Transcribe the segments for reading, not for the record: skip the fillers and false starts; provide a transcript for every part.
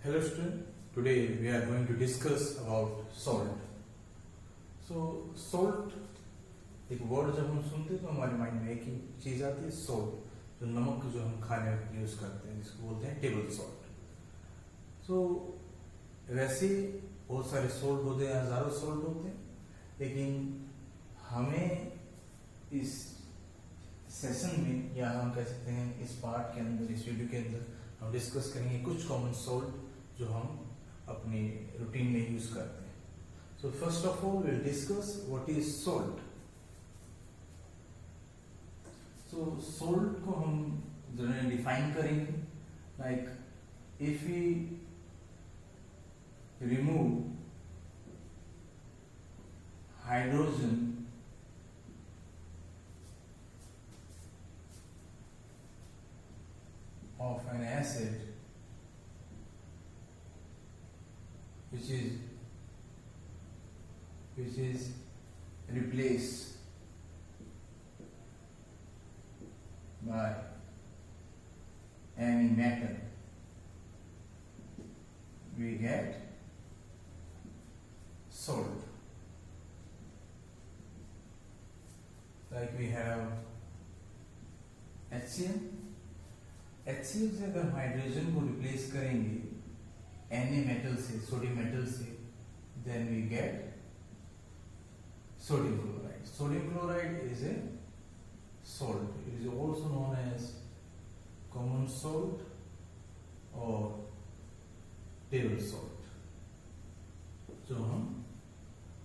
Hello student, today we are going to discuss about salt. So salt एक word जब हम सुनते हैं तो हमारे माइंड में एक ही चीज आती है salt, जो नमक जो हम खाने में यूज करते हैं जिसको बोलते हैं टेबल सॉल्ट. So वैसे बहुत सारे सॉल्ट होते हैं, हजारों सॉल्ट होते हैं, लेकिन हमें इस सेशन में या हम कह सकते हैं इस पार्ट के अंदर, इस वीडियो के अंदर हम डिस्कस करेंगे कुछ कॉमन सॉल्ट जो हम अपनी रूटीन में यूज करते हैं. So first of all will discuss what is salt. So salt को हम जनरली डिफाइन करेंगे like if we remove hydrogen of an acid which is replaced by any metal, we get salt. Like we have HCl. HCl से अगर hydrogen को replace करेंगे any metal से, sodium metal से, then we get sodium chloride. Sodium chloride is a salt. It is also known as common salt or table salt, जो हम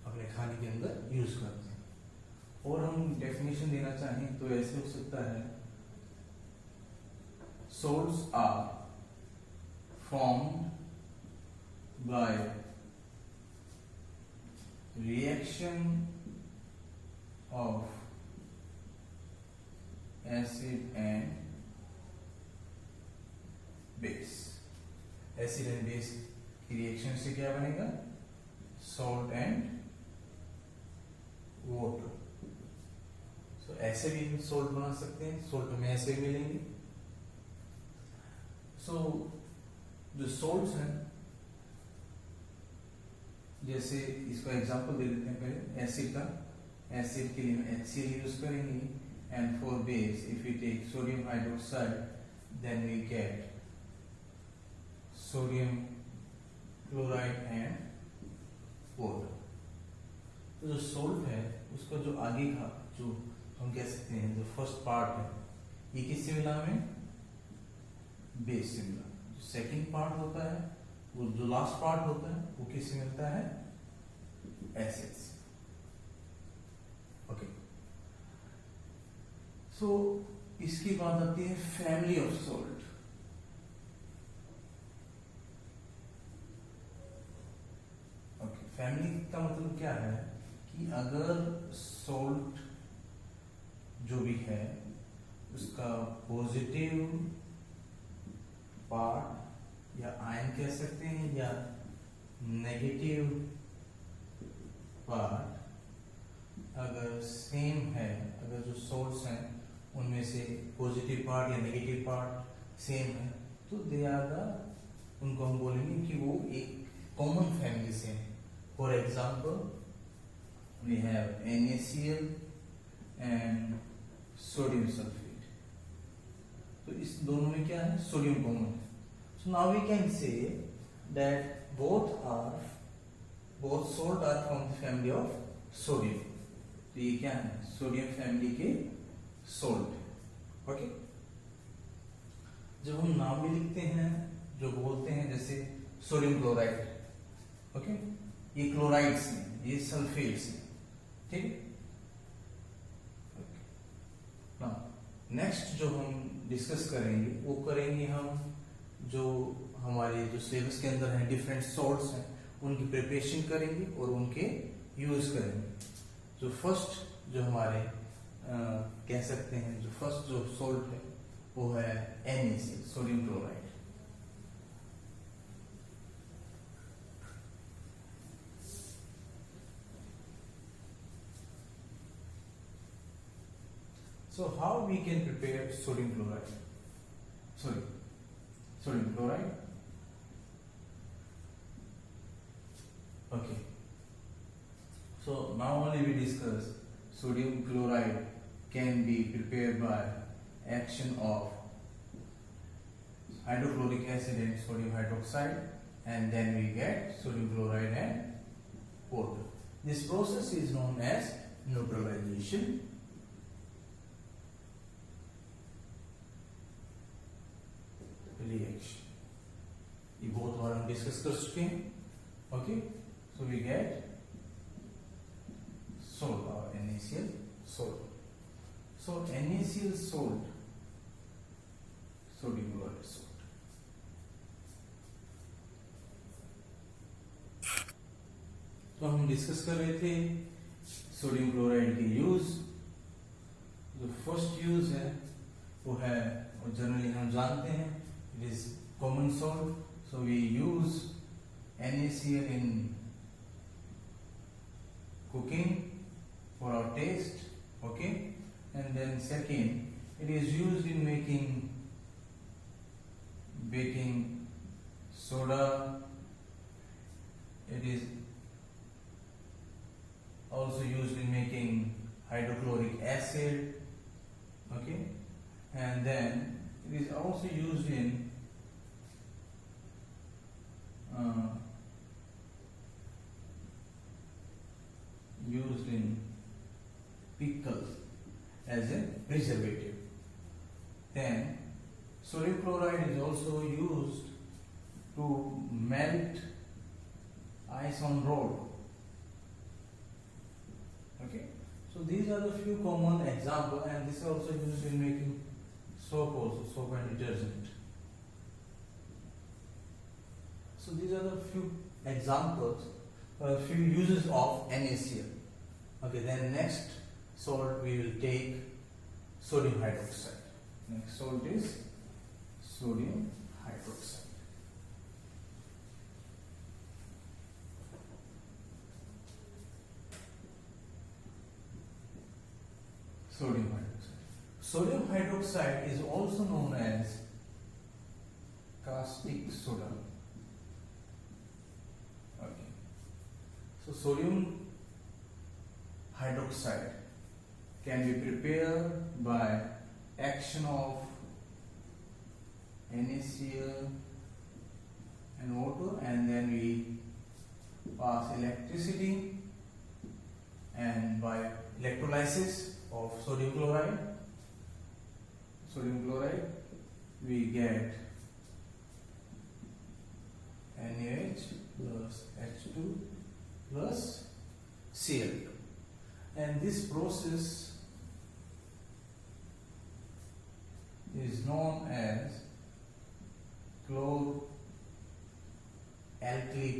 अपने खाने के अंदर यूज करते हैं. और हम डेफिनेशन देना चाहें तो ऐसे हो सकता है, salts are formed by reaction of acid and base. Acid and base की रिएक्शन से क्या बनेगा? Salt and water. So ऐसे भी हम salt बना सकते हैं. Salt हमें ऐसे भी मिलेंगे. So जो salts हैं, जैसे इसका एग्जांपल दे देते हैं पहले एसिड का. एसिड के लिए हम HCl यूज करेंगे, and for base if we take sodium hydroxide then we get sodium chloride and water. तो जो salt है उसका जो आगे का जो हम कह सकते हैं जो फर्स्ट पार्ट है, ये किससे मिला हमें? बेस से मिला. जो सेकेंड पार्ट होता है, वो जो लास्ट पार्ट होता है, वो किससे मिलता है? एसिड से. ओके. सो इसकी बात आती है family of salt. Okay, family का मतलब क्या है कि अगर सॉल्ट जो भी है उसका पॉजिटिव पार्ट या आयन कह सकते हैं या नेगेटिव पार्ट अगर सेम है, अगर जो सॉल्ट्स हैं उनमें से पॉजिटिव पार्ट या नेगेटिव पार्ट सेम है, तो दे आर द, उनको हम बोलेंगे कि वो एक कॉमन फैमिली से है. For example we have NaCl and sodium sulphate. तो इस दोनों में क्या है? सोडियम कॉमन है. So now we can say that both salt are from the family of sodium. तो ये क्या है? सोडियम फैमिली के सॉल्ट है. ओके. जब हम नाम भी लिखते हैं, जो बोलते हैं जैसे सोडियम क्लोराइड, ओके, ये क्लोराइड्स हैं, ये सल्फेट्स हैं. ठीक है. नेक्स्ट जो हम डिस्कस करेंगे वो करेंगे हम जो हमारे जो सिलेबस के अंदर हैं डिफरेंट सॉल्ट्स हैं, उनकी प्रिपरेशन करेंगे और उनके यूज करेंगे. जो फर्स्ट जो हमारे कह सकते हैं जो फर्स्ट जो सॉल्ट है वो है NaCl, sodium chloride. So how we can prepare sodium chloride? Sodium chloride. Okay. So now only we discuss sodium chloride can be prepared by action of hydrochloric acid and sodium hydroxide, and then we get sodium chloride and water. This process is known as neutralization. Reaction. ये बहुत बार हम discuss कर चुके हैं. Okay, so we get salt or NaCl salt. So NaCl salt, sodium chloride salt. तो हम discuss कर रहे थे सोडियम क्लोराइड के यूज. जो फर्स्ट यूज है वो है, और जनरली हम जानते हैं, it is common salt. So we use NaCl in cooking for our taste. Okay, and then second, it is used in making baking soda. It is also used in making hydrochloric acid. Okay, and then it is also used in pickles as a preservative. Then sodium chloride is also used to melt ice on road. Okay, so these are the few common examples, and this is also used in making soap also, soap and detergent. So these are the few examples, few uses of NaCl. Okay, then next salt we will take sodium hydroxide. Next salt is sodium hydroxide. Sodium hydroxide. Sodium hydroxide is also known as caustic soda. Okay. So sodium hydroxide can be prepared by action of NaCl and water, and then we pass electricity, and by electrolysis of sodium chloride we get NaH plus H2 plus Cl2. And this process is known as chlor-alkali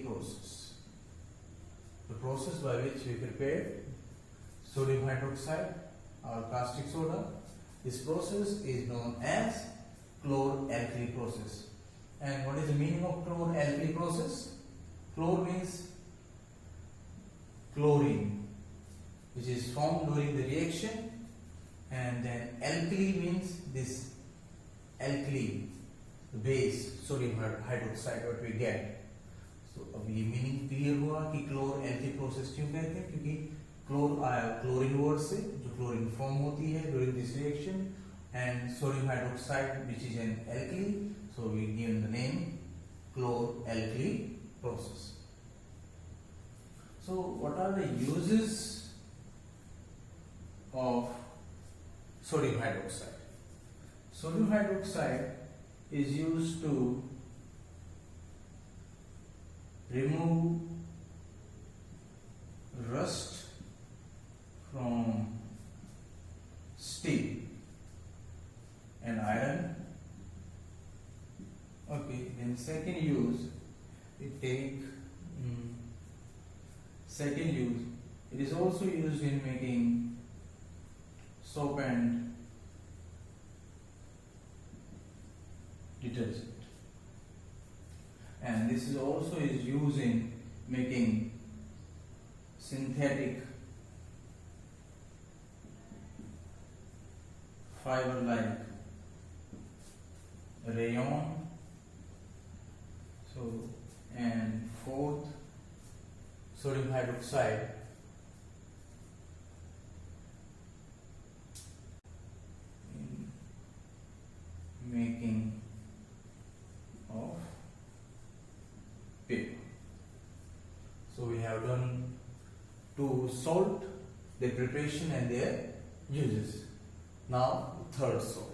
process. The process by which we prepare sodium hydroxide or caustic soda, this process is known as chlor-alkali process. And what is the meaning of chlor-alkali process? Chlor means chlorine, which is formed during the reaction, and then alkali means this alkali, the base sodium hydroxide what we get. So अब ये meaning clear हुआ कि क्लोर एल्की process क्यों कहते हैं, क्योंकि क्लोर आया chlorine word से, जो क्लोरीन फॉर्म होती है during this reaction, and sodium hydroxide which is an alkali, so we give the name chlor-alkali process. So what are the uses of sodium hydroxide? Sodium hydroxide is used to remove rust from steel and iron. Okay, then second use, it is also used in making soap and detergent, and this is also is used in making synthetic fiber like rayon. So, and fourth, sodium hydroxide in making of paper. So we have done two salt, their preparation and their uses. Now third salt.